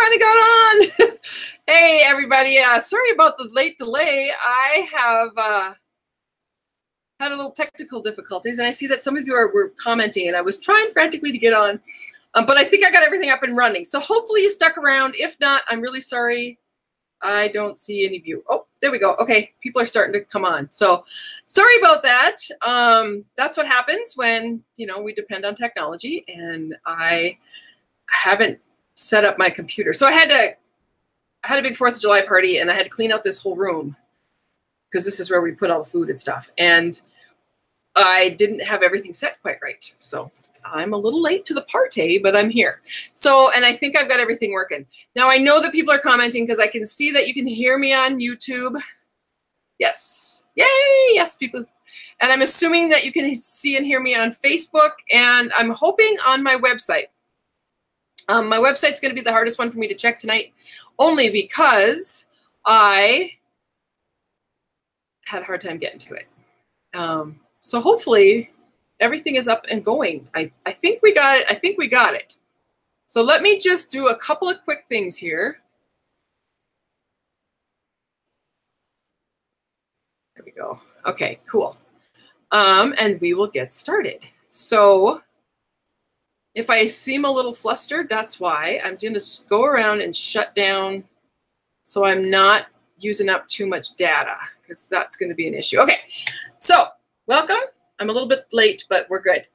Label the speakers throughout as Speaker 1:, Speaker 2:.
Speaker 1: finally got on. Hey, everybody. Sorry about the late delay. I have had a little technical difficulties, and I see that some of you were commenting, and I was trying frantically to get on, but I think I got everything up and running. So hopefully you stuck around. If not, I'm really sorry. I don't see any of you. Oh, there we go. Okay, people are starting to come on. So sorry about that. That's what happens when, you know, we depend on technology, and I haven't set up my computer. So I had a big 4th of July party, and I had to clean out this whole room because this is where we put all the food and stuff. And I didn't have everything set quite right. So I'm a little late to the party, but I'm here. So, and I think I've got everything working. Now I know that people are commenting because I can see that you can hear me on YouTube. Yes. Yay. Yes, people. And I'm assuming that you can see and hear me on Facebook, and I'm hoping on my website. My website's going to be the hardest one for me to check tonight, only because I had a hard time getting to it. So hopefully everything is up and going. I think we got it. I think we got it. So let me just do a couple of quick things here. There we go. Okay, cool. And we will get started. So if I seem a little flustered, that's why. I'm going to go around and shut down so I'm not using up too much data, because that's going to be an issue. Okay, so welcome. I'm a little bit late, but we're good.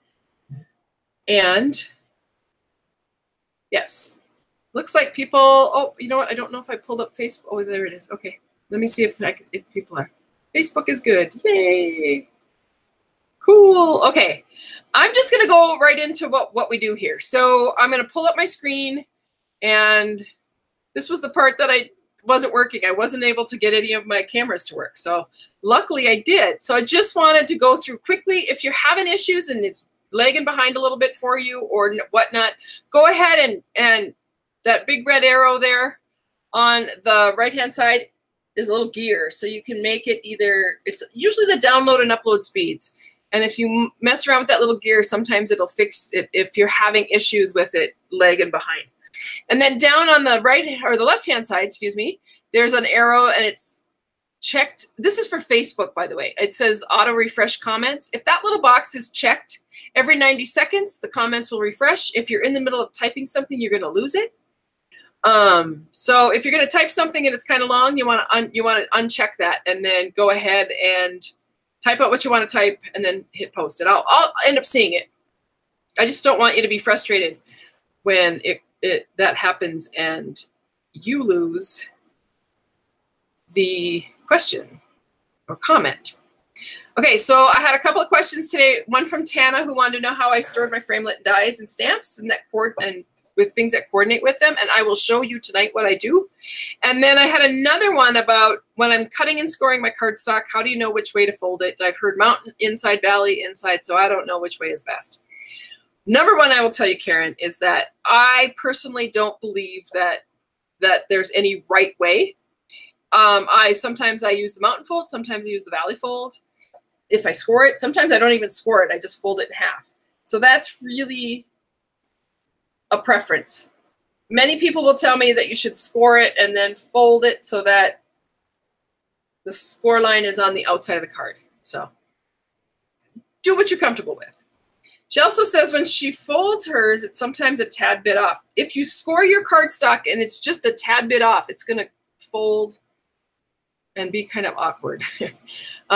Speaker 1: And yes, looks like people, oh, you know what? I don't know if I pulled up Facebook. Oh, there it is. Okay, let me see if people are. Facebook is good. Yay. Cool. Okay, I'm just going to go right into what we do here. So I'm going to pull up my screen, and this was the part that I wasn't working. I wasn't able to get any of my cameras to work. So luckily I did. So I just wanted to go through quickly. If you're having issues and it's lagging behind a little bit for you or whatnot, go ahead and that big red arrow there on the right-hand side is a little gear. So you can make it either, it's usually the download and upload speeds. And if you mess around with that little gear, sometimes it'll fix it if you're having issues with it lagging behind. And then down on the right or the left-hand side, excuse me, there's an arrow, and it's checked. This is for Facebook, by the way. It says auto refresh comments. If that little box is checked every 90 seconds, the comments will refresh. If you're in the middle of typing something, you're going to lose it. So if you're going to type something and it's kind of long, you want to uncheck that, and then go ahead and type out what you want to type, and then hit post. And I'll end up seeing it. I just don't want you to be frustrated when that happens and you lose the question or comment. Okay, so I had a couple of questions today. One from Tana, who wanted to know how I stored my framelit dies and stamps and with things that coordinate with them, and I will show you tonight what I do. And then I had another one about when I'm cutting and scoring my cardstock, how do you know which way to fold it? I've heard mountain, inside, valley, inside, so I don't know which way is best. Number one, I will tell you, Karen, is that I personally don't believe that there's any right way. Sometimes I use the mountain fold, sometimes I use the valley fold. If I score it, sometimes I don't even score it, I just fold it in half. So that's really a preference. Many people will tell me that you should score it and then fold it so that the score line is on the outside of the card. So do what you're comfortable with. She also says when she folds hers, it's sometimes a tad bit off. If you score your cardstock and it's just a tad bit off, it's going to fold and be kind of awkward.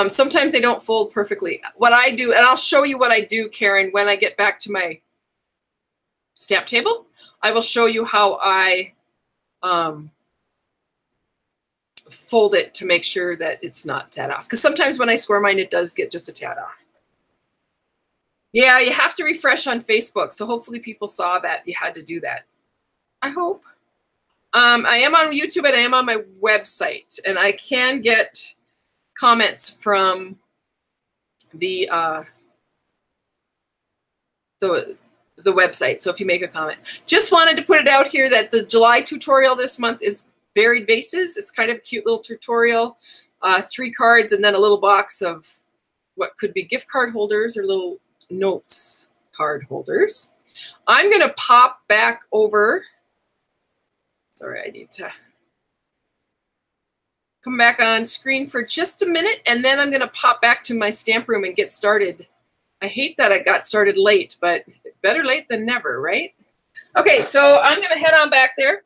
Speaker 1: Sometimes they don't fold perfectly. What I do, and I'll show you what I do, Karen, when I get back to my stamp table, I will show you how I fold it to make sure that it's not tad off. Because sometimes when I score mine, it does get just a tad off. Yeah, you have to refresh on Facebook. So hopefully people saw that you had to do that. I hope. I am on YouTube and I am on my website. And I can get comments from the website. So if you make a comment. Just wanted to put it out here that the July tutorial this month is buried vases. It's kind of a cute little tutorial. 3 cards and then a little box of what could be gift card holders or little notes card holders. I'm going to pop back over Sorry, I need to come back on screen for just a minute, and then I'm going to pop back to my stamp room and get started. I hate that I got started late, but better late than never, right? Okay, so I'm going to head on back there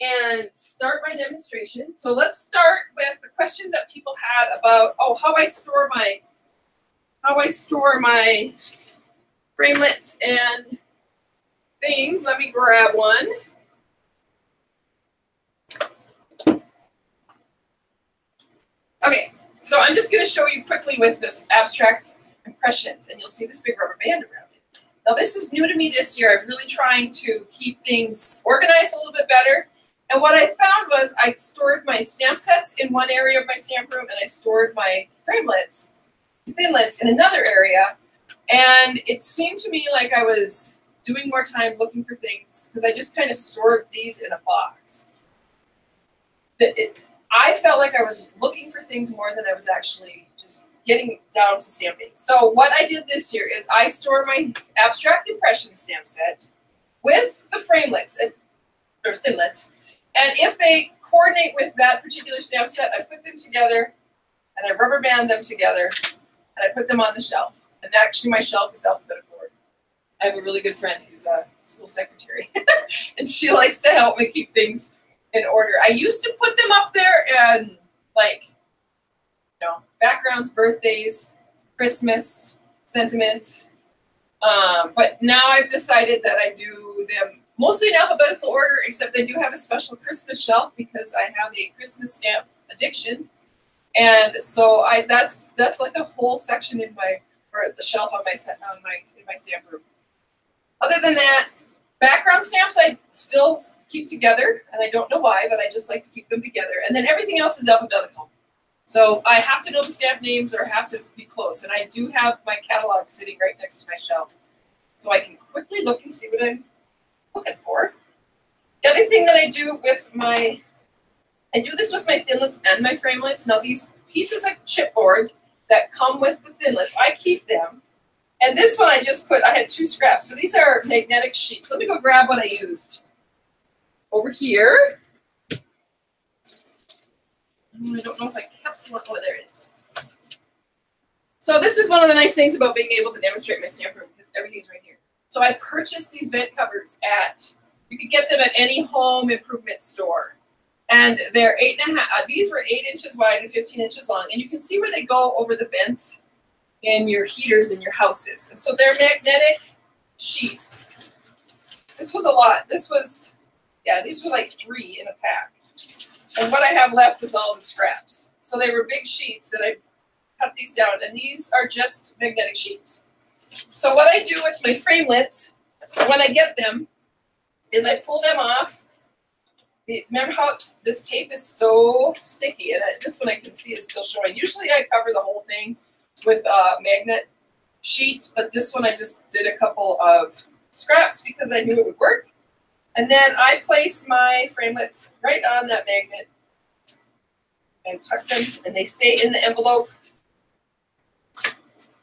Speaker 1: and start my demonstration. So let's start with the questions that people had about, oh, how I store my framelits and things. Let me grab one. Okay, so I'm just going to show you quickly with this abstract impressions, and you'll see this big rubber band around it. Now, this is new to me this year. I'm really trying to keep things organized a little bit better. And what I found was I stored my stamp sets in one area of my stamp room, and I stored my framelits, thinlits in another area. And it seemed to me like I was doing more time looking for things because I just kind of stored these in a box. I felt like I was looking for things more than I was actually just getting down to stamping. So what I did this year is I stored my abstract impression stamp set with the framelits or thinlits. And if they coordinate with that particular stamp set, I put them together and I rubber band them together and I put them on the shelf. And actually my shelf is alphabetical order. I have a really good friend who's a school secretary and she likes to help me keep things in order. I used to put them up there and like, you know, backgrounds, birthdays, Christmas, sentiments. But now I've decided that I do them mostly in alphabetical order, except I do have a special Christmas shelf because I have a Christmas stamp addiction. And so that's like a whole section in my, or the shelf on my in my stamp room. Other than that, background stamps I still keep together, and I don't know why, but I just like to keep them together. And then everything else is alphabetical. So I have to know the stamp names or have to be close. And I do have my catalog sitting right next to my shelf. So I can quickly look and see what I'm looking for. The other thing that I do with I do this with my thinlits and my framelits. Now these pieces of chipboard that come with the thinlits, I keep them. And this one I just put, I had 2 scraps. So these are magnetic sheets. Let me go grab what I used. Over here. I don't know if I kept one. Oh, there it is. So this is one of the nice things about being able to demonstrate my stamp room because everything's right here. So I purchased these vent covers you could get them at any home improvement store. And they're 8.5, these were 8 inches wide and 15 inches long. And you can see where they go over the vents in your heaters in your houses. And so they're magnetic sheets. This was a lot. This was, yeah, these were like 3 in a pack. And what I have left is all the scraps. So they were big sheets and I cut these down. And these are just magnetic sheets. So what I do with my framelits, when I get them, is I pull them off. Remember how this tape is so sticky, and this one I can see is still showing. Usually I cover the whole thing with magnet sheets, but this one I just did a couple of scraps because I knew it would work. And then I place my framelits right on that magnet and tuck them, and they stay in the envelope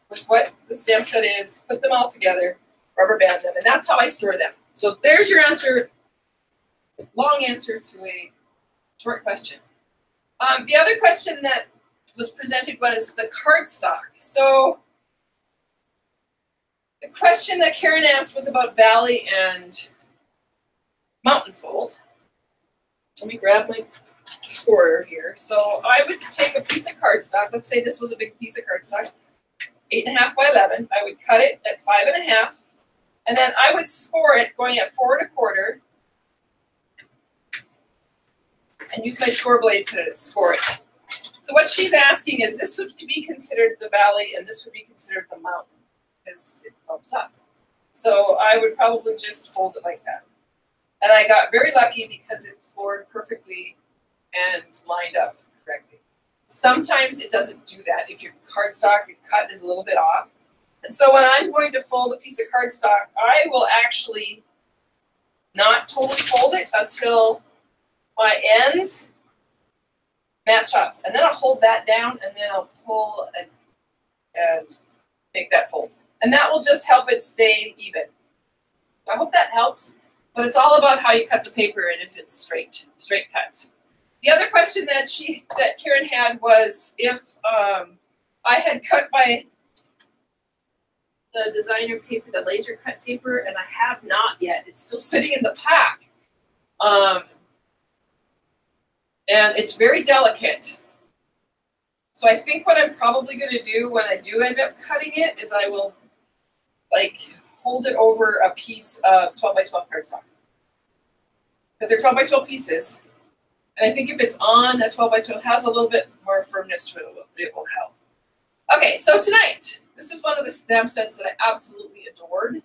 Speaker 1: with what the stamp set is, put them all together, rubber band them, and that's how I store them. So there's your answer, long answer to a short question. The other question that was presented was the cardstock. So the question that Karen asked was about Valley and Mountain Fold. Let me grab my scorer here. So I would take a piece of cardstock. Let's say this was a big piece of cardstock, 8.5 by 11. I would cut it at 5.5, and then I would score it going at 4 1/4, and use my score blade to score it. So what she's asking is this would be considered the valley, and this would be considered the mountain because it bumps up. So I would probably just fold it like that. And I got very lucky because it scored perfectly and lined up correctly. Sometimes it doesn't do that. If your cardstock cut is a little bit off. And so when I'm going to fold a piece of cardstock, I will actually not totally fold it until my ends match up. And then I'll hold that down, and then I'll pull and make that fold. And that will just help it stay even. So I hope that helps. But it's all about how you cut the paper and if it's straight cuts. The other question that Karen had was if I had cut the designer paper, the laser cut paper, and I have not yet. It's still sitting in the pack. And it's very delicate. So I think what I'm probably going to do when I do end up cutting it is I will like hold it over a piece of 12 by 12 cardstock. Because they're 12 by 12 pieces. And I think if it's on a 12 by 12, it has a little bit more firmness to it, it will help. Okay, so tonight, this is one of the stamp sets that I absolutely adored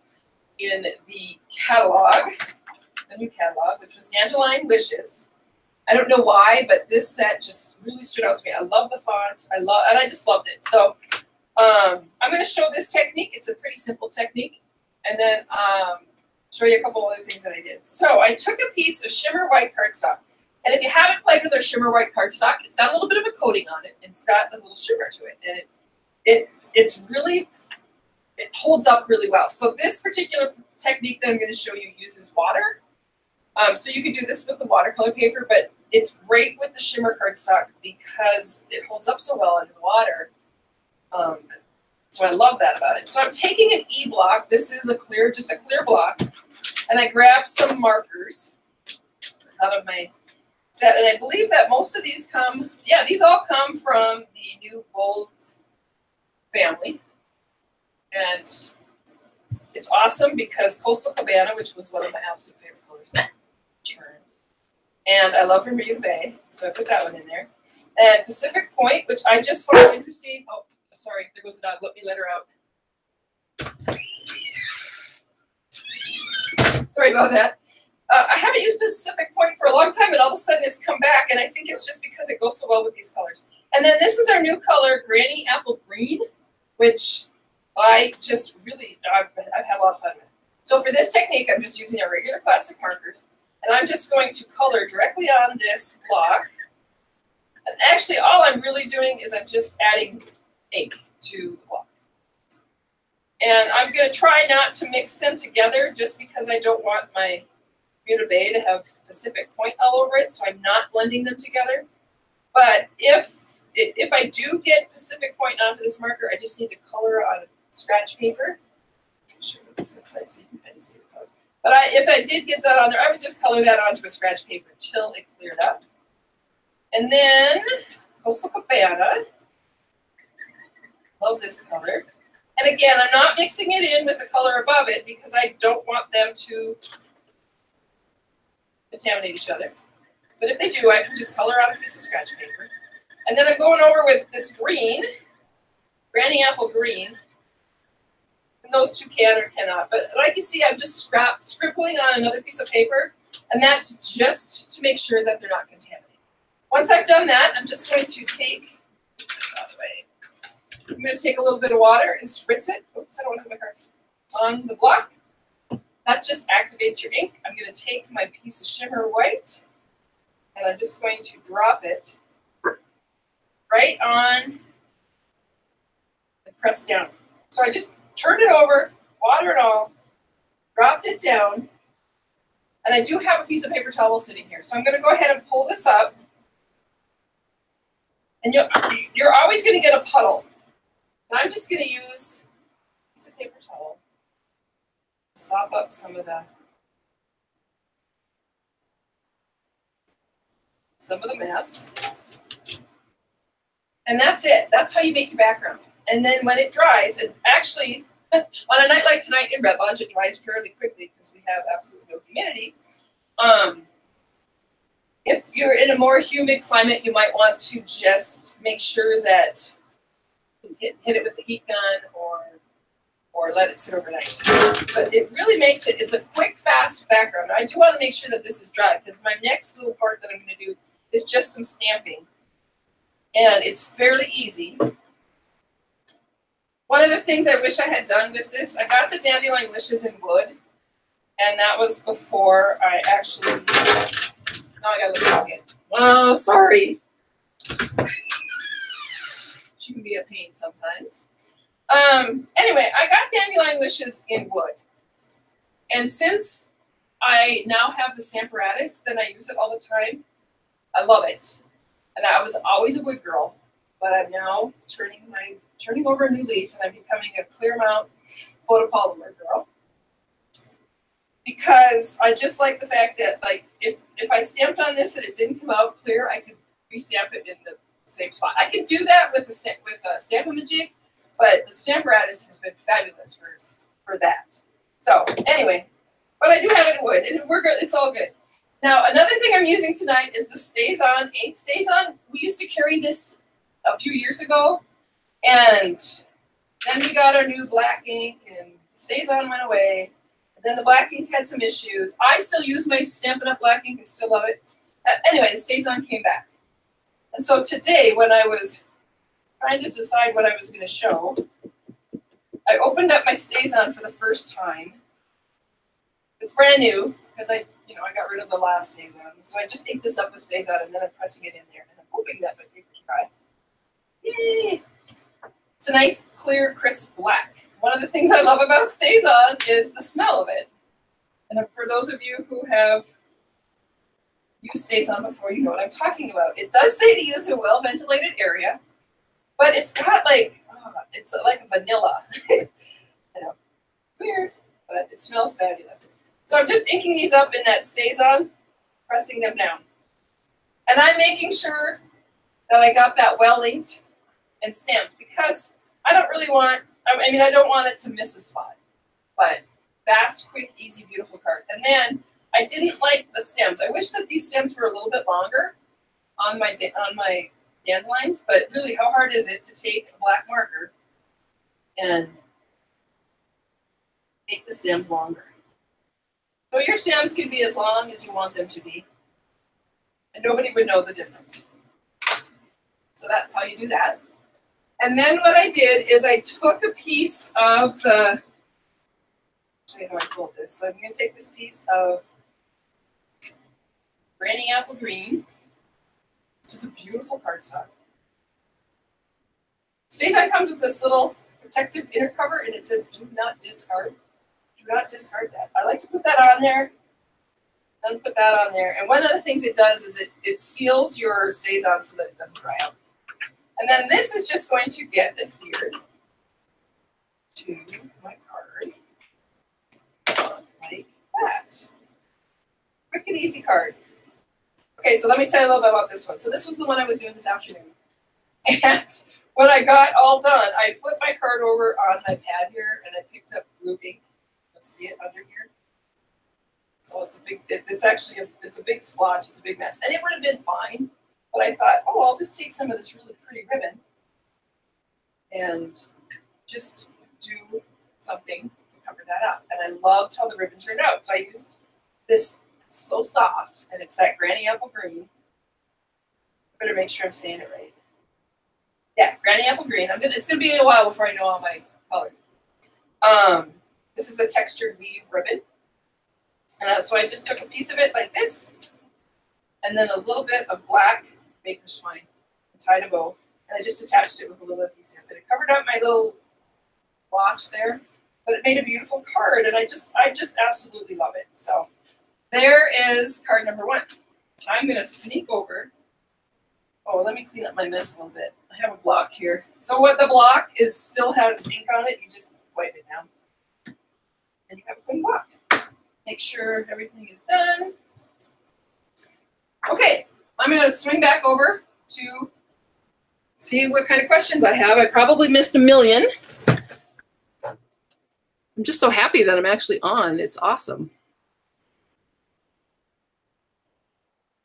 Speaker 1: in the catalog, the new catalog, which was Dandelion Wishes. I don't know why, but this set just really stood out to me. I love the font, and I just loved it. So I'm going to show this technique. It's a pretty simple technique, and then show you a couple other things that I did. So I took a piece of shimmer white cardstock, and if you haven't played with our shimmer white cardstock, it's got a little bit of a coating on it, and it's got a little shimmer to it, and it holds up really well. So this particular technique that I'm going to show you uses water. So you could do this with the watercolor paper, but it's great with the shimmer cardstock because it holds up so well under the water. So I love that about it. So I'm taking an E block. This is just a clear block, and I grabbed some markers out of my set, and I believe that most of these these all come from the New Bolds family, and it's awesome because Coastal Cabana, which was one of my absolute favorite colors, turned, and I love Bermuda Bay, so I put that one in there, and Pacific Point, which I just found interesting. Oh, sorry, there goes the dog. Let me let her out. Sorry about that. I haven't used Pacific Point for a long time, and all of a sudden it's come back, and I think it's just because it goes so well with these colors. And then this is our new color, Granny Apple Green, which I just really, I've had a lot of fun with. So for this technique, I'm just using our regular plastic markers, and I'm just going to color directly on this block. And actually, all I'm really doing is I'm just adding ink to the block. And I'm going to try not to mix them together just because I don't want my Bermuda Bay to have Pacific Point all over it, so I'm not blending them together. But if I do get Pacific Point onto this marker, I just need to color on scratch paper. I'll show you what this looks like so you can kind of see the colors. But if I did get that on there, I would just color that onto a scratch paper until it cleared up. And then Coastal Cabana. Love this color. And again, I'm not mixing it in with the color above it because I don't want them to contaminate each other. But if they do, I can just color on a piece of scratch paper. And then I'm going over with this green, Granny Apple Green. And those two can or cannot. But like you see, I'm just scribbling on another piece of paper. And that's just to make sure that they're not contaminated. Once I've done that, I'm just going to take this out of the way. I'm going to take a little bit of water and spritz it. Oops, I don't want to put my cards on the block. That just activates your ink. I'm going to take my piece of shimmer white, and I'm just going to drop it right on and press down. So I just turned it over, water and all, dropped it down, and I do have a piece of paper towel sitting here. So I'm going to go ahead and pull this up, and you're always going to get a puddle. And I'm just going to use a piece of paper towel to sop up some of the mess. And that's it. That's how you make your background. And then when it dries, and actually, on a night like tonight in Red Lodge, it dries fairly quickly because we have absolutely no humidity. If you're in a more humid climate, you might want to just make sure that hit it with the heat gun or let it sit overnight. But it really makes it's a quick, fast background. I do want to make sure that this is dry because my next little part that I'm going to do is just some stamping. And it's fairly easy. One of the things I wish I had done with this, I got the Dandelion Wishes in wood, and that was before I actually, now I gotta look at it. Oh, sorry. She can be a pain sometimes. Anyway, I got Dandelion Wishes in wood. And since I now have the Stamparatus, then I use it all the time. I love it. And I was always a wood girl, but I'm now turning over a new leaf, and I'm becoming a clear mount photopolymer girl. Because I just like the fact that, like, if I stamped on this and it didn't come out clear, I could restamp it in the same spot. I can do that with Stampin' Jig, but the Stamparatus has been fabulous for that. So anyway, but I do have it in wood, and we're good. It's all good. Now another thing I'm using tonight is the StazOn ink. StazOn, we used to carry this a few years ago, and then we got our new black ink, and StazOn went away. Then the black ink had some issues. I still use my Stampin' Up! Black ink and still love it. Anyway, the StazOn came back. And so today, when I was trying to decide what I was going to show, I opened up my StazOn for the first time. It's brand new, because I got rid of the last StazOn. So I just inked this up with StazOn, and then I'm pressing it in there. And I'm hoping that my paper's dry. Yay! It's a nice, clear, crisp black. One of the things I love about StazOn is the smell of it. And for those of you who have used StazOn before, you know what I'm talking about. It does say to use in a well-ventilated area, but it's got like, it's like vanilla. I know, weird, but it smells fabulous. So I'm just inking these up in that StazOn, pressing them down. And I'm making sure that I got that well inked and stamped, because I don't really want, I don't want it to miss a spot, but fast, quick, easy, beautiful card. And then I didn't like the stems. I wish that these stems were a little bit longer on my dandelions, but really, how hard is it to take a black marker and make the stems longer? So your stems can be as long as you want them to be, and nobody would know the difference. So that's how you do that. And then what I did is I took a piece of the, I'll show you how I fold this. So I'm going to take this piece of Granny Apple Green, which is a beautiful cardstock. StazOn comes with this little protective inner cover, and it says, do not discard. Do not discard that. I like to put that on there, and put that on there. And one of the things it does is it seals your StazOn so that it doesn't dry out. And then this is just going to get adhered to my card like that. Quick and easy card. Okay, so let me tell you a little bit about this one. So this was the one I was doing this afternoon. And when I got all done, I flipped my card over on my pad here, and I picked up blue ink. You'll see it under here. So it's a big, it's a big splotch. It's a big mess. And it would have been fine. But I thought, oh, I'll just take some of this really pretty ribbon and just do something to cover that up. And I loved how the ribbon turned out. So I used this, so soft, and it's that Granny Apple Green. I better make sure I'm saying it right. Yeah, Granny Apple Green. It's gonna be a while before I know all my colors. This is a textured weave ribbon. And so I just took a piece of it like this, and then a little bit of black baker's twine and tied a bow, and I just attached it with a little adhesive. And it covered up my little watch there, but it made a beautiful card, and I just absolutely love it. So there is card number one. I'm gonna sneak over. Oh, let me clean up my mess a little bit. I have a block here. So what the block is still has ink on it, you just wipe it down, and you have a clean block. Make sure everything is done. Okay. I'm going to swing back over to see what kind of questions I have. I probably missed a million. I'm just so happy that I'm actually on. It's awesome.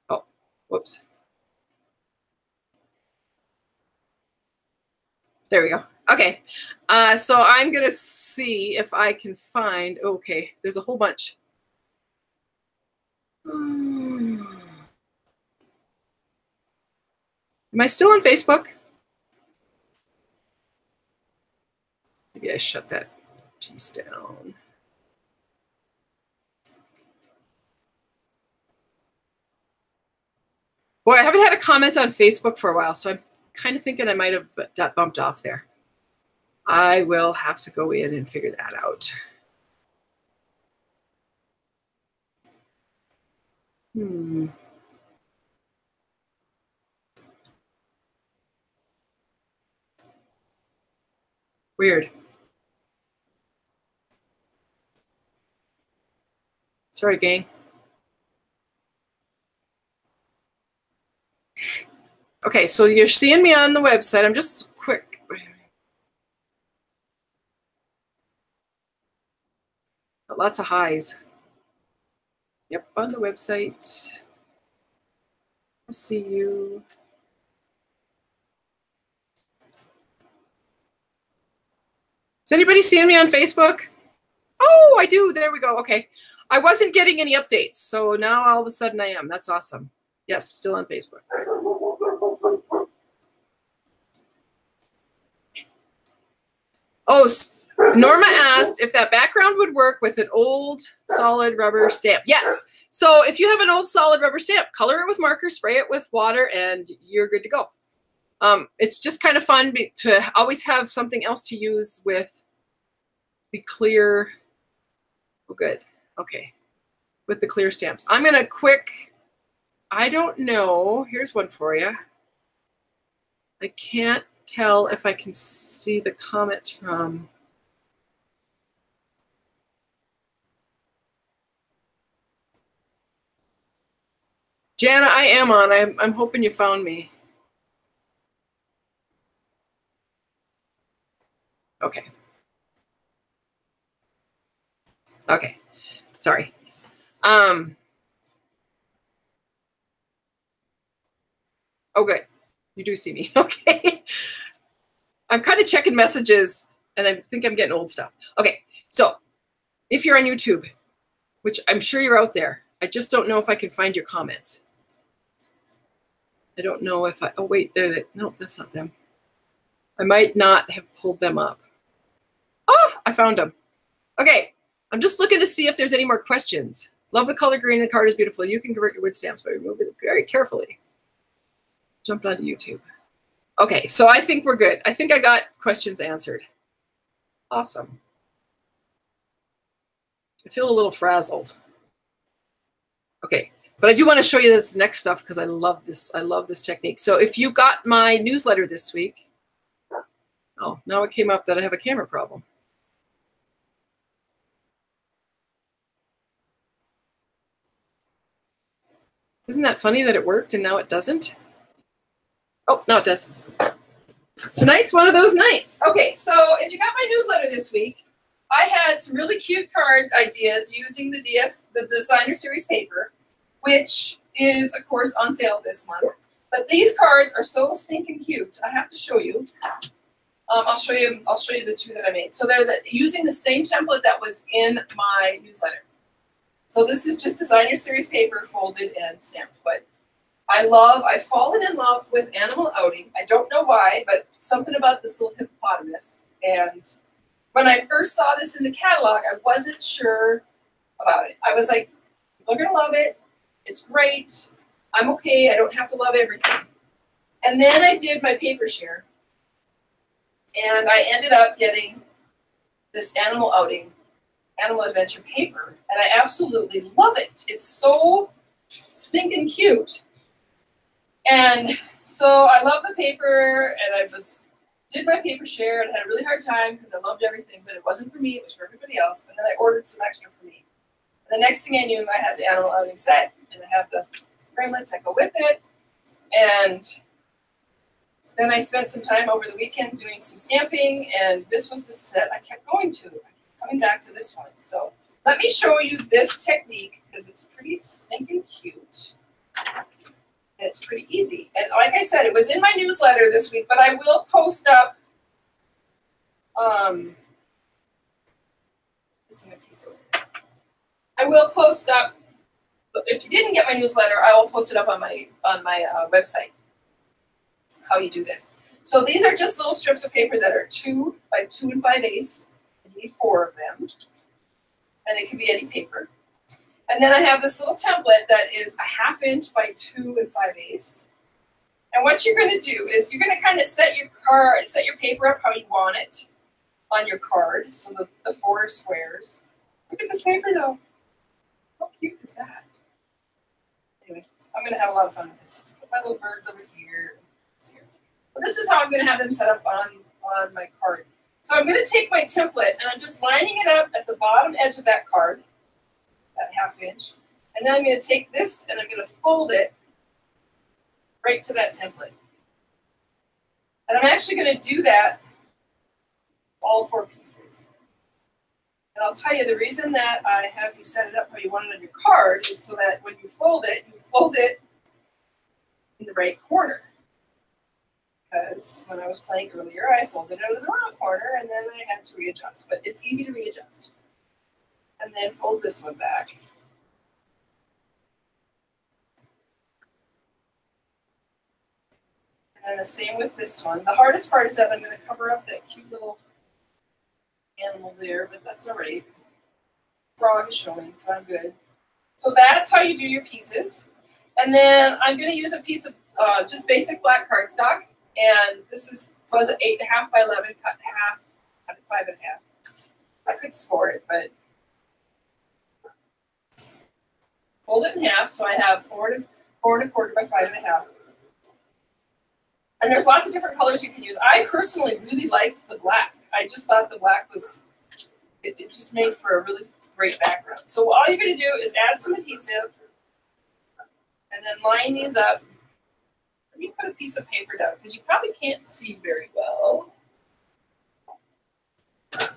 Speaker 1: Oh, whoops. There we go. Okay. So I'm going to see if I can find, okay, there's a whole bunch. Am I still on Facebook? Maybe I shut that piece down. Boy, I haven't had a comment on Facebook for a while, so I'm kind of thinking I might have got bumped off there. I will have to go in and figure that out. Weird. Sorry, gang. Okay, so you're seeing me on the website. I'm just quick. Lots of highs. Yep, on the website. I see you. Is anybody seeing me on Facebook? Oh, I do. There we go. Okay. I wasn't getting any updates, so now all of a sudden I am. That's awesome. Yes, still on Facebook. Oh, Norma asked if that background would work with an old solid rubber stamp. Yes. So if you have an old solid rubber stamp, color it with marker, spray it with water, and you're good to go. It's just kind of fun to always have something else to use with the clear. Oh, good. Okay. With the clear stamps. I'm going to I don't know. Here's one for you. I can't tell if I can see the comments from. Jana, I am on. I'm hoping you found me. Okay. Okay. Sorry. Oh, good. You do see me. Okay. I'm kind of checking messages, and I think I'm getting old stuff. Okay. So if you're on YouTube, which I'm sure you're out there, I just don't know if I can find your comments. I don't know if I. Oh, wait. Nope, that's not them. I might not have pulled them up. Oh, I found them. Okay. I'm just looking to see if there's any more questions. Love the color green. The card is beautiful. You can convert your wood stamps by removing it very carefully. Jumped onto YouTube. Okay, so I think we're good. I think I got questions answered. Awesome. I feel a little frazzled. Okay, but I do want to show you this next stuff because I love this. I love this technique. So if you got my newsletter this week, oh, now it came up that I have a camera problem. Isn't that funny that it worked and now it doesn't? Oh, no, it does. Tonight's one of those nights. Okay, so if you got my newsletter this week, I had some really cute card ideas using the Designer Series paper, which is, of course, on sale this month. But these cards are so stinking cute. I have to show you. I'll show you the two that I made. So they're using the same template that was in my newsletter. So this is just Designer Series paper folded and stamped. But I've fallen in love with Animal Outing. I don't know why, but something about this little hippopotamus. And when I first saw this in the catalog, I wasn't sure about it. I was like, people are going to love it. It's great. I'm okay. I don't have to love everything. And then I did my paper share. And I ended up getting this Animal Outing, Animal Adventure paper. And I absolutely love it. It's so stinking cute. And so I love the paper, and I did my paper share and had a really hard time because I loved everything, but it wasn't for me, it was for everybody else. And then I ordered some extra for me. And the next thing I knew, I had the Animal Outing set, and I have the framelits that go with it. And then I spent some time over the weekend doing some stamping, and this was the set I kept going to. I kept coming back to this one. So let me show you this technique because it's pretty stinking cute. And it's pretty easy. And like I said, it was in my newsletter this week, but I will post up if you didn't get my newsletter, I will post it up on my website, how you do this. So these are just little strips of paper that are 2 by 2 5/8. You need 4 of them. And it can be any paper. And then I have this little template that is 1/2 inch by 2 5/8. And what you're going to do is you're going to kind of set your paper up how you want it on your card. So the 4 squares. Look at this paper though. How cute is that? Anyway, I'm going to have a lot of fun with this. Put my little birds over here. Well, this is how I'm going to have them set up on my card. So I'm going to take my template and I'm just lining it up at the bottom edge of that card, that 1/2 inch. And then I'm going to take this and I'm going to fold it right to that template. And I'm actually going to do that all 4 pieces. And I'll tell you the reason that I have you set it up how you want it on your card is so that when you fold it in the right corner. Because when I was playing earlier, I folded it in the wrong corner and then I had to readjust. But it's easy to readjust. And then fold this one back. And the same with this one. The hardest part is that I'm going to cover up that cute little animal there, but that's all right. Frog is showing, so I'm good. So that's how you do your pieces. And then I'm going to use a piece of just basic black cardstock. And this was 8.5 by 11, cut in half, cut it 5.5. I could score it, but fold it in half, so I have 4 1/4 by 5.5. And there's lots of different colors you can use. I personally really liked the black. I just thought the black was, it just made for a really great background. So all you're going to do is add some adhesive and then line these up. Let me put a piece of paper down because you probably can't see very well. I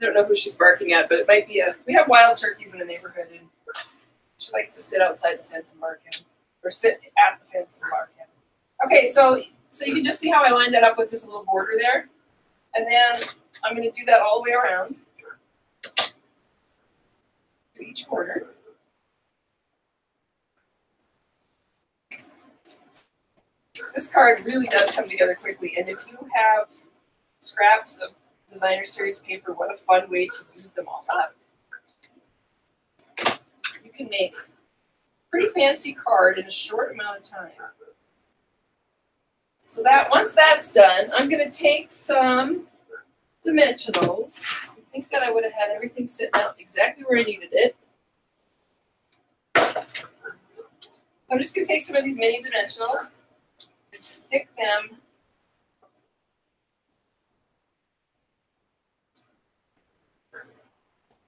Speaker 1: don't know who she's barking at, but it might be we have wild turkeys in the neighborhood and she likes to sit outside the fence and bark in, or sit at the fence and bark in. Okay, so you can just see how I lined that up with just a little border there. And then I'm going to do that all the way around to each corner. This card really does come together quickly, and if you have scraps of designer series paper, what a fun way to use them all up. You can make a pretty fancy card in a short amount of time. So that once that's done, I'm going to take some dimensionals. I think that I would have had everything sitting out exactly where I needed it. I'm just going to take some of these mini dimensionals and stick them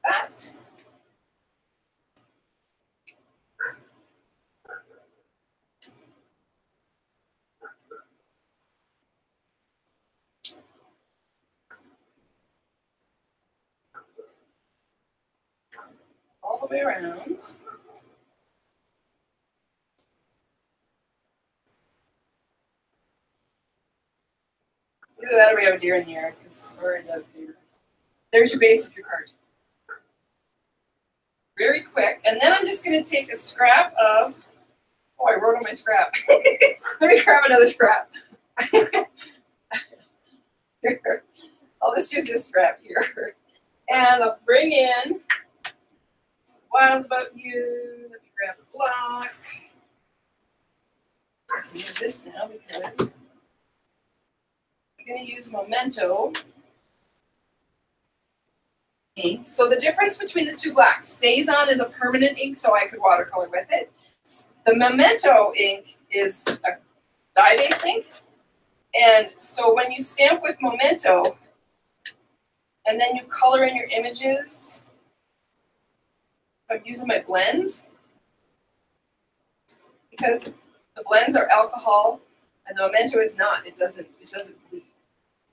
Speaker 1: that. All the way around. Either that or we have a deer in here. Or the deer. There's your base of your card. Very quick. And then I'm just going to take a scrap of, oh, I wrote on my scrap. Let me grab another scrap. Here. I'll just use this scrap here. And I'll bring in Wild About You. Let me grab a block. I'll use this now because I'm going to use Memento Ink. So the difference between the two blacks, Stays On is a permanent ink, so I could watercolor with it. The Memento ink is a dye-based ink. And so when you stamp with Memento, and then you color in your images, I'm using my blends, because the blends are alcohol, and the Memento is not. It doesn't bleed.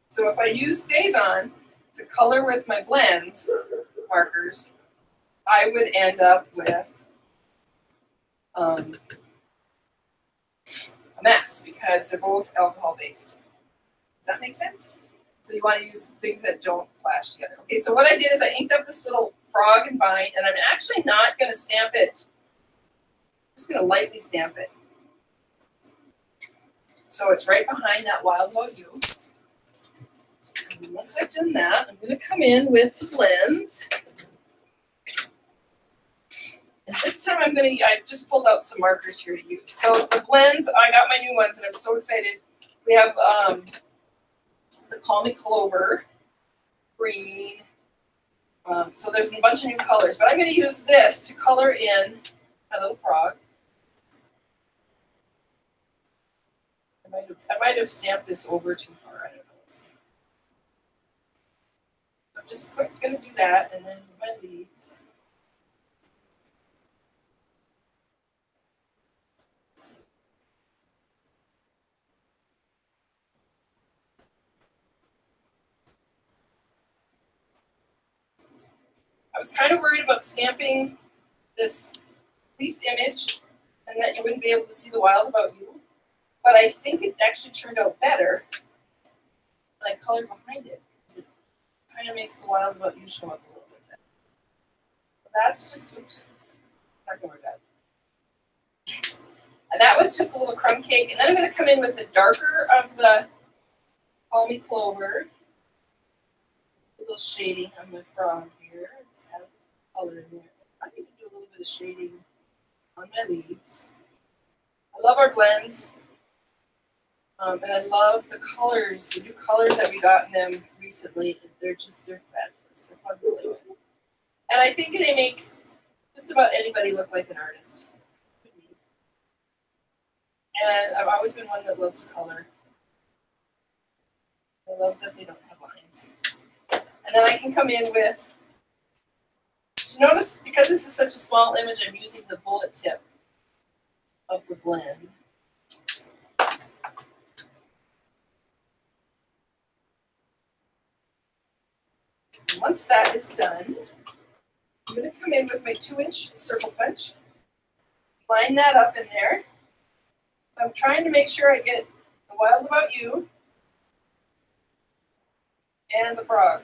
Speaker 1: So if I use Stays On to color with my blends markers, I would end up with a mess because they're both alcohol based. Does that make sense? So you want to use things that don't clash together. Okay, so what I did is I inked up this little frog and vine, and I'm actually not going to stamp it. I'm just going to lightly stamp it. So it's right behind that Wild About You. And once I've done that, I'm going to come in with the blends. And this time I just pulled out some markers here to use. So the blends, I got my new ones, and I'm so excited. We have the Call Me Clover, green, So there's a bunch of new colors, but I'm going to use this to color in my little frog. I might have stamped this over too far. I don't know. I'm just quick going to do that, and then my leaves. I was kind of worried about stamping this leaf image and that you wouldn't be able to see the Wild About You, but I think it actually turned out better when I colored behind it. It kind of makes the Wild About You show up a little bit better. So that's just, oops, not going to work out. And that was just a little crumb cake, and then I'm going to come in with the darker of the Call Me Clover, a little shading on my frog here. Just add color in there. I need to do a little bit of shading on my leaves. I love our blends, and I love the colors, the new colors that we got in them recently. They're fabulous. They're fun to play with. And I think they make just about anybody look like an artist. And I've always been one that loves to color. I love that they don't have lines. And then I can come in with, notice because this is such a small image, I'm using the bullet tip of the blend. And once that is done, I'm going to come in with my 2-inch circle punch, line that up in there. So I'm trying to make sure I get the Wild About You and the frog.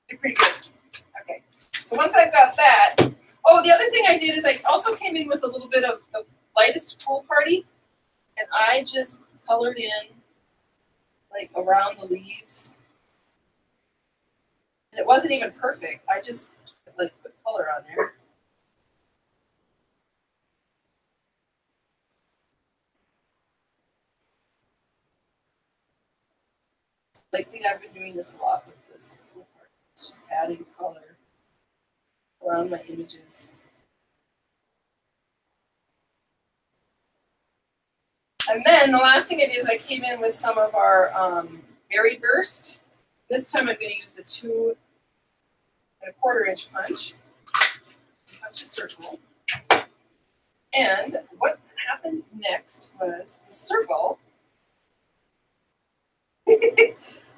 Speaker 1: They're pretty good. Okay, so once I've got that, oh, the other thing I did is I also came in with a little bit of the lightest Pool Party, and I just colored in like around the leaves. And it wasn't even perfect. I just like put color on there. Lately, I've been doing this a lot with this Pool Party. It's just adding color around my images. And then the last thing I did is I came in with some of our Berry Burst. This time I'm going to use the 2 1/4 inch punch. Punch a circle. And what happened next was the circle.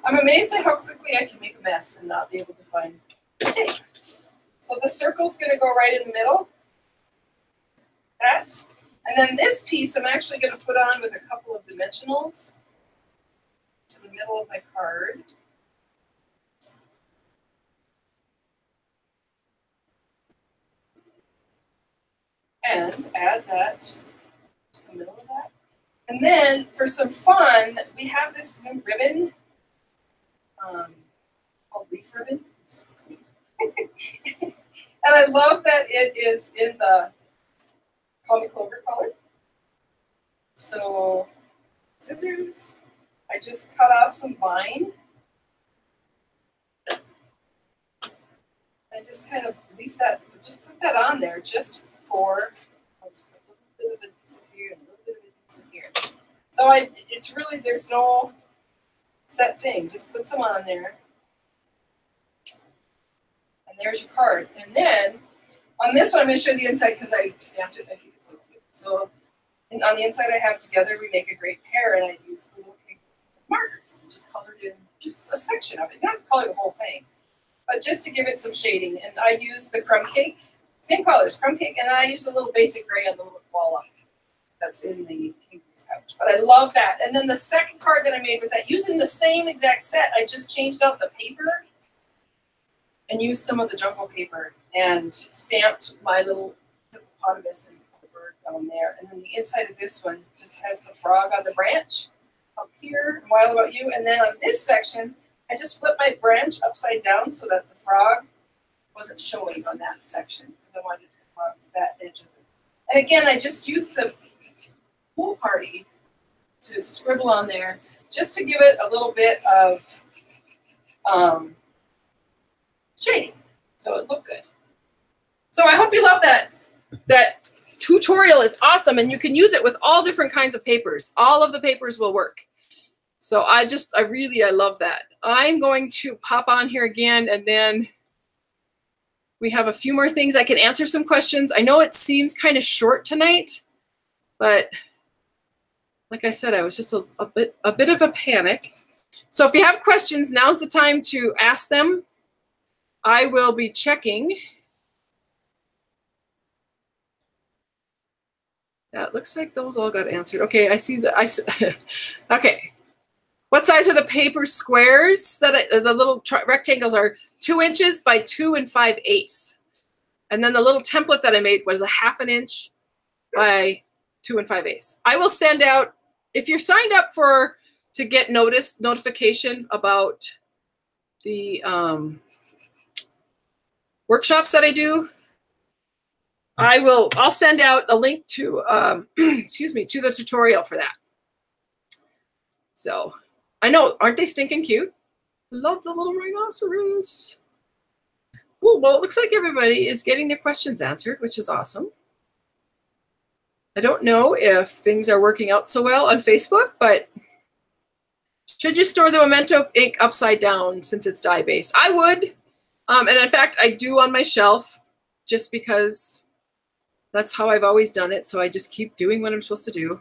Speaker 1: I'm amazed at how quickly I can make a mess and not be able to find the tape. So the circle's going to go right in the middle. That. And then this piece I'm actually going to put on with a couple of dimensionals to the middle of my card. And add that to the middle of that. And then for some fun, we have this new ribbon called leaf ribbon. And I love that it is in the Call Me Clover color. So, scissors. I just cut off some vine. I just kind of leave that, just put that on there just for, let's put a little bit of it disappear and a little bit of it disappear. So it's really, there's no set thing. Just put some on there. And there's your card. And then on this one, I'm going to show you the inside because I stamped it. I think it's so cute. So on the inside, I have Together We Make a Great Pair, and I used the little pink markers and just colored in just a section of it. You don't have to color the whole thing, but just to give it some shading. And I used the crumb cake, same colors, crumb cake, and I used a little basic gray on the little wall that's in the Kinker's pouch. But I love that. And then the second card that I made with that, using the same exact set, I just changed out the paper and used some of the jumbo paper and stamped my little hippopotamus and bird down there. And then the inside of this one just has the frog on the branch up here, Wild About You. And then on this section, I just flipped my branch upside down so that the frog wasn't showing on that section because I wanted to come off that edge of it. And again, I just used the Pool Party to scribble on there just to give it a little bit of shiny. So it looked good. So I hope you love that. That tutorial is awesome, and you can use it with all different kinds of papers. All of the papers will work. So I love that. I'm going to pop on here again, and then we have a few more things. I can answer some questions. I know it seems kind of short tonight, but like I said, I was just a bit of a panic. So if you have questions, now's the time to ask them. I will be checking. Yeah, it looks like those all got answered. Okay, I see okay. What size are the paper squares? The little rectangles are 2 inches by 2 5/8. And then the little template that I made was 1/2 inch by 2 5/8. I will send out, if you're signed up to get notification about the workshops that I do, I'll send out a link to excuse me, to the tutorial for that. So I know, aren't they stinking cute? Love the little rhinoceros. Cool. Well, it looks like everybody is getting their questions answered, which is awesome. I don't know if things are working out so well on Facebook, but should you store the Memento ink upside down since it's dye-based? I would. And in fact, I do on my shelf just because that's how I've always done it. So I just keep doing what I'm supposed to do.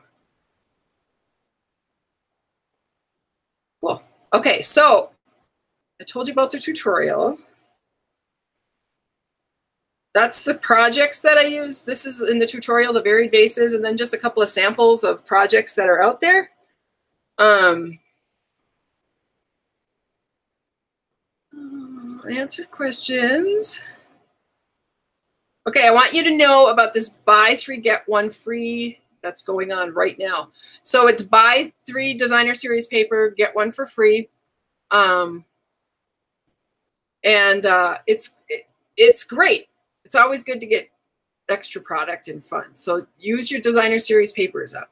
Speaker 1: Cool. Okay, so I told you about the tutorial. That's the projects that I use. This is in the tutorial, the varied vases, and then just a couple of samples of projects that are out there. Answered questions. Okay, I want you to know about this buy 3 get 1 free that's going on right now. So it's buy 3 designer series paper, get 1 for free. It's great. It's always good to get extra product and fun. So use your designer series papers up.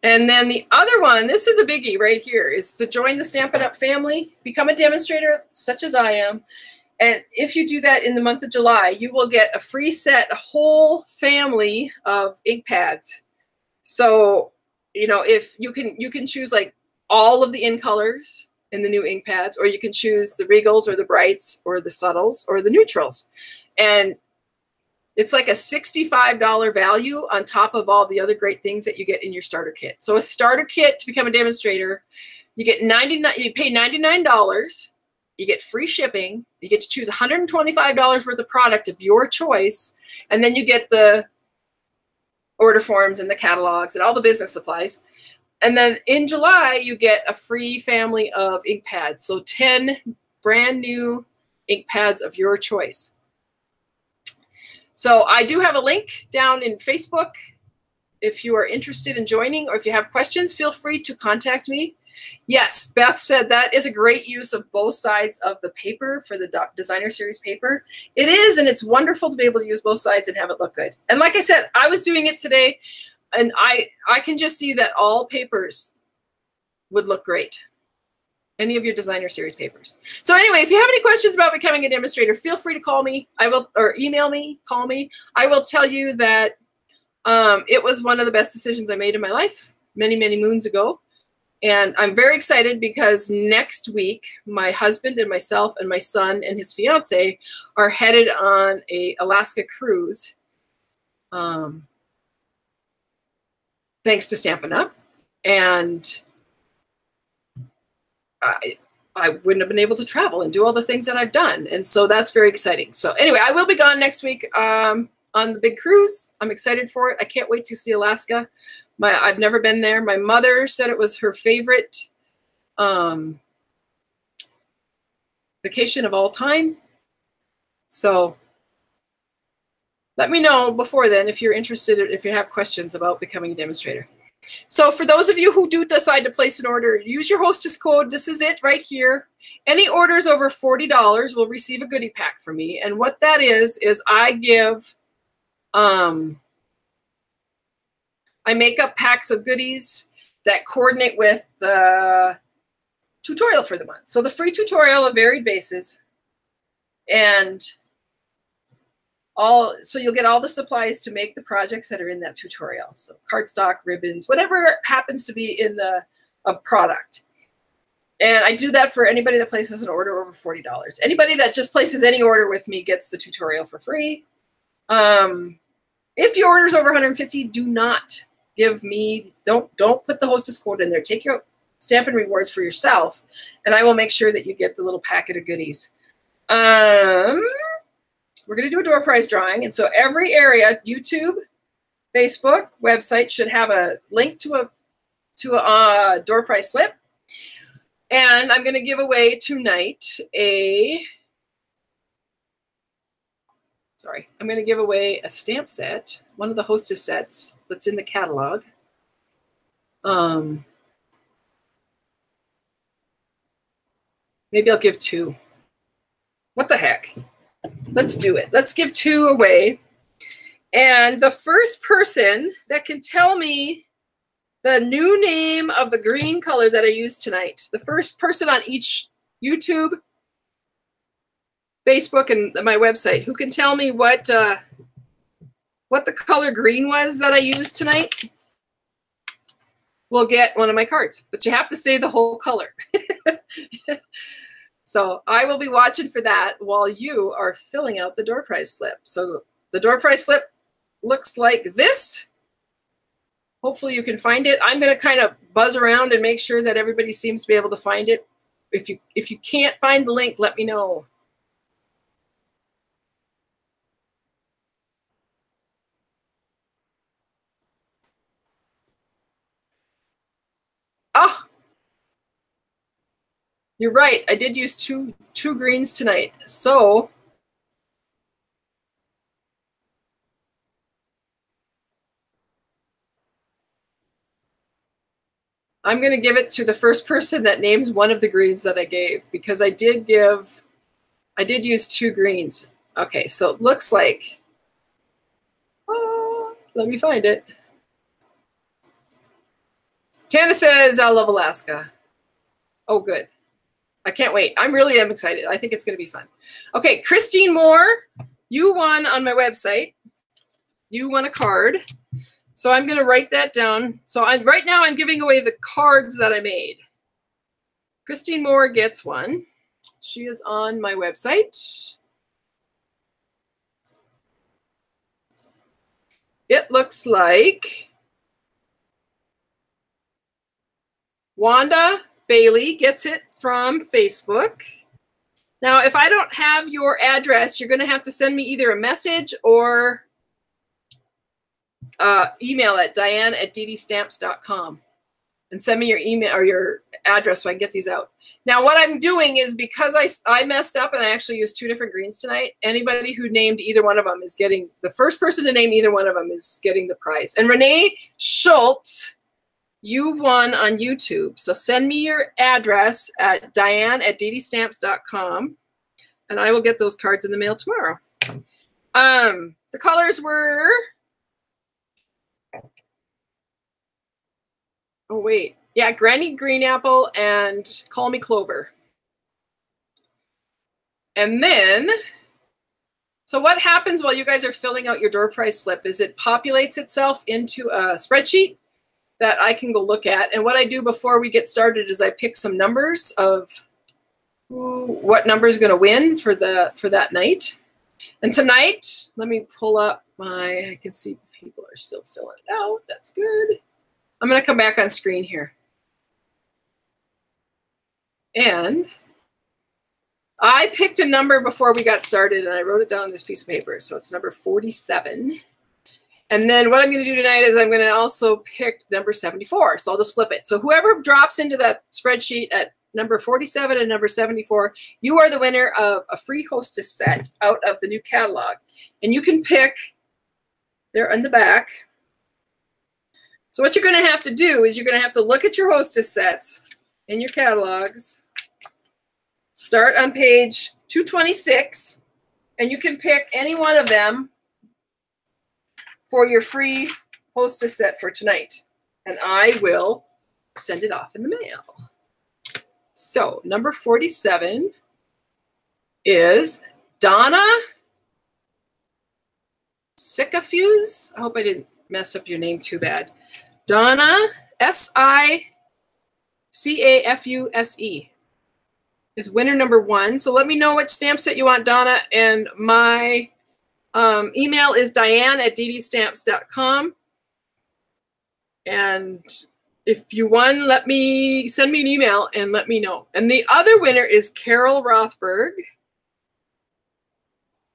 Speaker 1: And then the other one, this is a biggie right here, is to join the Stampin' Up! Family, become a demonstrator such as I am. And if you do that in the month of July, you will get a free set, a whole family of ink pads. So, you know, if you can choose like all of the in colors in the new ink pads, or you can choose the Regals or the Brights or the Subtles or the Neutrals. And it's like a $65 value on top of all the other great things that you get in your starter kit. So a starter kit to become a demonstrator, you get you pay $99, you get free shipping, you get to choose $125 worth of product of your choice, and then you get the order forms and the catalogs and all the business supplies. And then in July, you get a free family of ink pads. So 10 brand new ink pads of your choice. So I do have a link down in Facebook. If you are interested in joining, or if you have questions, feel free to contact me. Yes, Beth said that is a great use of both sides of the paper for the designer series paper. It is, and it's wonderful to be able to use both sides and have it look good. And like I said, I was doing it today, and I can just see that all papers would look great. Any of your designer series papers. So anyway, if you have any questions about becoming a demonstrator, feel free to call me. I will, or email me, call me. I will tell you that it was one of the best decisions I made in my life many, many moons ago. And I'm very excited because next week, my husband and myself and my son and his fiance are headed on a Alaska cruise. Thanks to Stampin' Up! And I wouldn't have been able to travel and do all the things that I've done. And so that's very exciting. So anyway, I will be gone next week on the big cruise. I'm excited for it. I can't wait to see Alaska. I've never been there. My mother said it was her favorite vacation of all time. So let me know before then if you're interested, if you have questions about becoming a demonstrator. So for those of you who do decide to place an order, use your hostess code. This is it right here. Any orders over $40 will receive a goodie pack from me. And what that is I give, I make up packs of goodies that coordinate with the tutorial for the month. So the free tutorial of varied vases, and so you'll get all the supplies to make the projects that are in that tutorial. So cardstock, ribbons, whatever happens to be in the product. And I do that for anybody that places an order over $40. Anybody that just places any order with me gets the tutorial for free. If your order is over 150, do not give me, don't put the hostess code in there. Take your Stampin' rewards for yourself, and I will make sure that you get the little packet of goodies. We're going to do a door prize drawing, and so every area, YouTube, Facebook, website, should have a link to a door prize slip. And I'm going to give away tonight I'm going to give away a stamp set, one of the hostess sets that's in the catalog. Maybe I'll give 2. What the heck? Let's do it. Let's give 2 away. And the first person that can tell me the new name of the green color that I used tonight, the first person on each YouTube, Facebook, and my website who can tell me what the color green was that I used tonight will get one of my cards. But you have to say the whole color. So I will be watching for that while you are filling out the door prize slip. So the door prize slip looks like this. Hopefully you can find it. I'm going to kind of buzz around and make sure that everybody seems to be able to find it. If you can't find the link, let me know. Oh, you're right. I did use two greens tonight. So I'm going to give it to the first person that names one of the greens that I gave, because I did use 2 greens. Okay, so it looks like, let me find it. Tana says, I love Alaska. Oh, good. I can't wait. I really am excited. I think it's going to be fun. Okay, Christine Moore, you won on my website. You won a card. So I'm going to write that down. So right now I'm giving away the cards that I made. Christine Moore gets one. She is on my website. It looks like Wanda Bailey gets it from Facebook. Now, if I don't have your address, you're going to have to send me either a message or email at diane@DDStamps.com and send me your email or your address so I can get these out. Now, what I'm doing is, because I messed up and I actually used 2 different greens tonight, anybody who named either one of them is getting, the first person to name either one of them is getting the prize. And Renee Schultz, you won on YouTube. So send me your address at diane@DDStamps.com and I will get those cards in the mail tomorrow. The colors were, oh wait, yeah, Granny Green Apple and Call Me Clover. And then, so what happens while you guys are filling out your door prize slip is it populates itself into a spreadsheet that I can go look at. And what I do before we get started is I pick some numbers of what number is going to win for that night. And tonight, let me pull up I can see people are still filling it out. That's good. I'm going to come back on screen here. And I picked a number before we got started, and I wrote it down on this piece of paper. So it's number 47. And then what I'm going to do tonight is I'm going to also pick number 74. So I'll just flip it. So whoever drops into that spreadsheet at number 47 and number 74, you are the winner of a free hostess set out of the new catalog. And you can pick, they're on the back. So what you're going to have to do is you're going to have to look at your hostess sets in your catalogs. Start on page 226, and you can pick any one of them for your free hostess set for tonight. And I will send it off in the mail. So number 47 is Donna Sicafuse. I hope I didn't mess up your name too bad. Donna, S-I-C-A-F-U-S-E is winner number 1. So let me know which stamp set you want, Donna. And my email is diane@DDStamps.com. And if you won, send me an email and let me know. And the other winner is Carol Rothberg.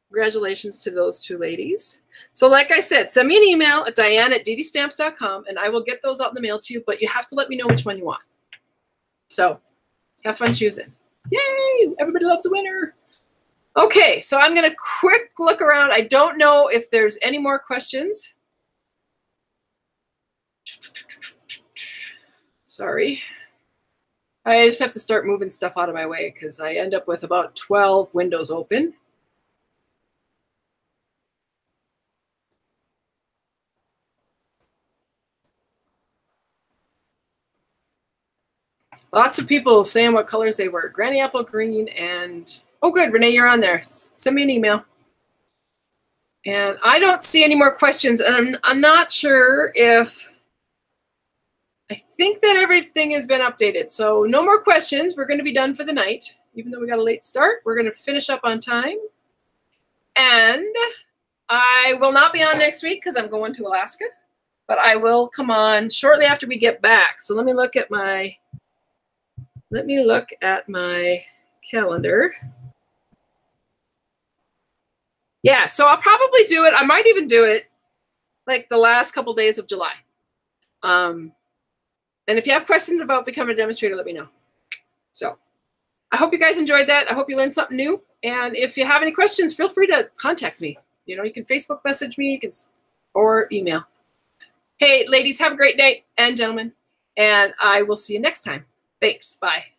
Speaker 1: Congratulations to those 2 ladies. So like I said, send me an email at diane@DDStamps.com and I will get those out in the mail to you, but you have to let me know which one you want. So have fun choosing. Yay! Everybody loves a winner. Okay, so I'm going to quick look around. I don't know if there's any more questions. Sorry. I just have to start moving stuff out of my way because I end up with about 12 windows open. Lots of people saying what colors they were. Granny apple green and, oh good, Renee, you're on there. Send me an email. And I don't see any more questions. And I'm not sure if, I think that everything has been updated. So no more questions. We're going to be done for the night. Even though we got a late start, we're going to finish up on time. And I will not be on next week because I'm going to Alaska. But I will come on shortly after we get back. So let me look at my calendar. Yeah, so I'll probably do it. I might even do it like the last couple days of July. And if you have questions about becoming a demonstrator, let me know. So I hope you guys enjoyed that. I hope you learned something new. And if you have any questions, feel free to contact me. You know, you can Facebook message me, or email. Hey, ladies, have a great day, and gentlemen. And I will see you next time. Thanks. Bye.